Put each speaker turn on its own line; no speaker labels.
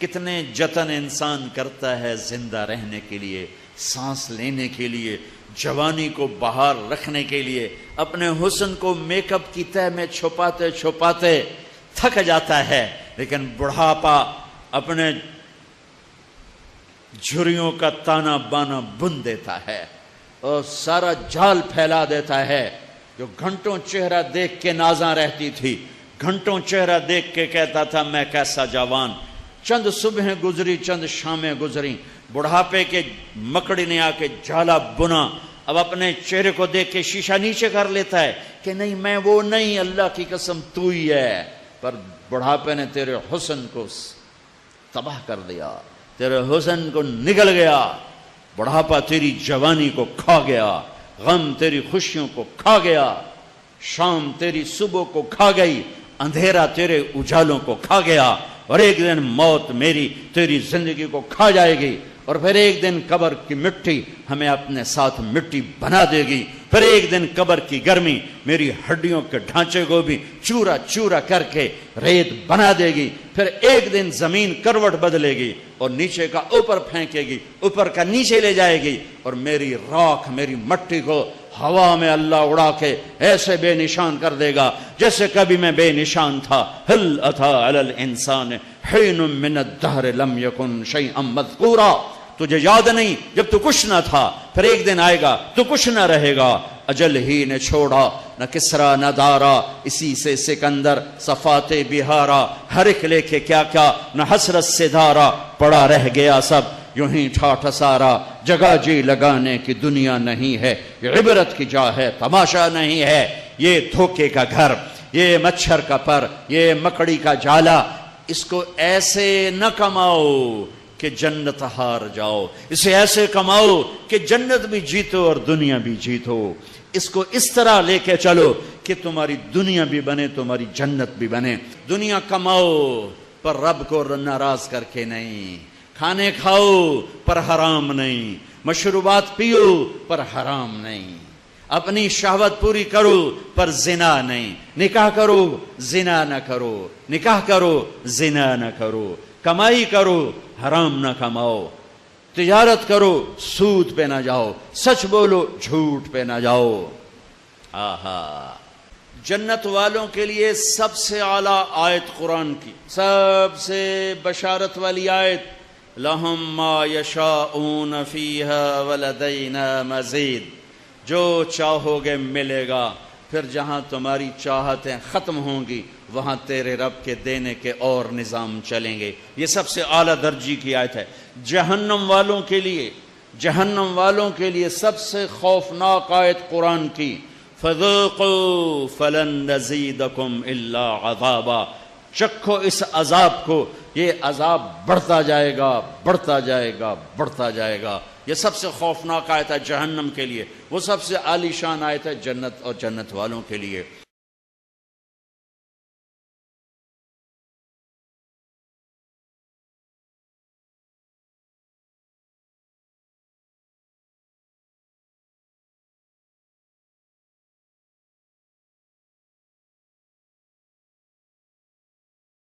کتنے جتن انسان کرتا ہے زندہ رہنے کے لیے، سانس لینے کے لیے، جوانی کو بہار رکھنے کے لیے، اپنے حسن کو میک اپ کی تہ میں چھپاتے چھپاتے تھک جاتا ہے، لیکن بڑھاپا اپنے جھریوں کا تانا بانا بن دیتا ہے اور سارا جال پھیلا دیتا ہے۔ جو گھنٹوں چہرہ دیکھ کے نازاں رہتی تھی، گھنٹوں چہرہ دیکھ کے کہتا تھا میں کیسا جوان، چند صبحیں گزری، چند شامیں گزری، بڑھاپے کے مکڑی نے آ کے جالا بنا، اب اپنے چہرے کو دیکھ کے شیشہ نیچے کر لیتا ہے کہ نہیں میں وہ نہیں، اللہ کی قسم تو ہی ہے، پر بڑھاپے نے تیرے حسن کو تباہ کر دیا، تیرے حسن کو نگل گیا، بڑھاپا تیری جوانی کو کھا گیا، غم تیری خوشیوں کو کھا گیا، شام تیری صبح کو کھا گئی، اندھیرا تیرے اجالوں کو کھا گیا، اور ایک دن موت میری تیری زندگی کو کھا جائے گی، اور پھر ایک دن قبر کی مٹی ہمیں اپنے ساتھ مٹی بنا دے گی، پھر ایک دن قبر کی گرمی میری ہڈیوں کے ڈھانچے کو بھی چورا چورا کر کے ریت بنا دے گی، پھر ایک دن زمین کروٹ بدلے گی اور نیچے کا اوپر پھینکے گی، اوپر کا نیچے لے جائے گی، اور میری راکھ میری مٹی کو ہوا میں اللہ اڑا کے ایسے بے نشان کر دے گا جیسے کبھی میں بے نشان تھا۔ هل اتى على الانسان حين من الدهر لم يكن شيئا مذكورا، تجھے یاد نہیں جب تو کچھ نہ تھا، پھر ایک دن آئے گا تو کچھ نہ رہے گا۔ اجل ہی نے چھوڑا نہ کسرا نہ دارا، اسی سے سکندر صفات بہارا، ہر ایک لے کے کیا کیا نہ حسرت سے دھارا، پڑا رہ گیا سب یوں ہی ٹھاٹھ سارا، جگہ جی لگانے کی دنیا نہیں ہے، یہ عبرت کی جا ہے تماشا نہیں ہے، یہ دھوکے کا گھر، یہ مچھر کا پر، یہ مکڑی کا جالا، اس کو ایسے نہ کماؤ کہ جنت ہار جاؤ، اسے ایسے کماؤ کہ جنت بھی جیتو اور دنیا بھی جیتو، اس کو اس طرح لے کے چلو کہ تمہاری دنیا بھی بنے تمہاری جنت بھی بنے۔ دنیا کماؤ پر رب کو ناراض کر کے نہیں، کھانے کھاؤ پر حرام نہیں، مشروبات پیو پر حرام نہیں، اپنی شہوت پوری کرو پر زنا نہیں، نکاح کرو زنا نہ کرو، نکاح کرو زنا نہ کرو، کمائی کرو حرام نہ کماؤ، تجارت کرو سود پہ نہ جاؤ، سچ بولو جھوٹ پہ نہ جاؤ۔ آہا، جنت والوں کے لیے سب سے اعلیٰ آیت قرآن کی، سب سے بشارت والی آیت، لَهُم مَّا يَشَاءُونَ فِيهَا وَلَدَيْنَا مَزِيدٌ، جو چاہو گے ملے گا، پھر جہاں تمہاری چاہتیں ختم ہوں گی وہاں تیرے رب کے دینے کے اور نظام چلیں گے۔ یہ سب سے اعلیٰ درجے کی آیت ہے۔ جہنم والوں کے لیے، جہنم والوں کے لیے سب سے خوفناک آیت قرآن کی، فَذُوقُوا فَلَن نَّزِيدَكُمْ إِلَّا عَذَابًا، چکھو اس عذاب کو، یہ عذاب بڑھتا جائے گا بڑھتا جائے گا بڑھتا جائے گا۔ یہ سب سے خوفناک آیت ہے جہنم کے لیے، وہ سب سے عالی شان آیت ہے جنت اور جنت والوں کے لیے۔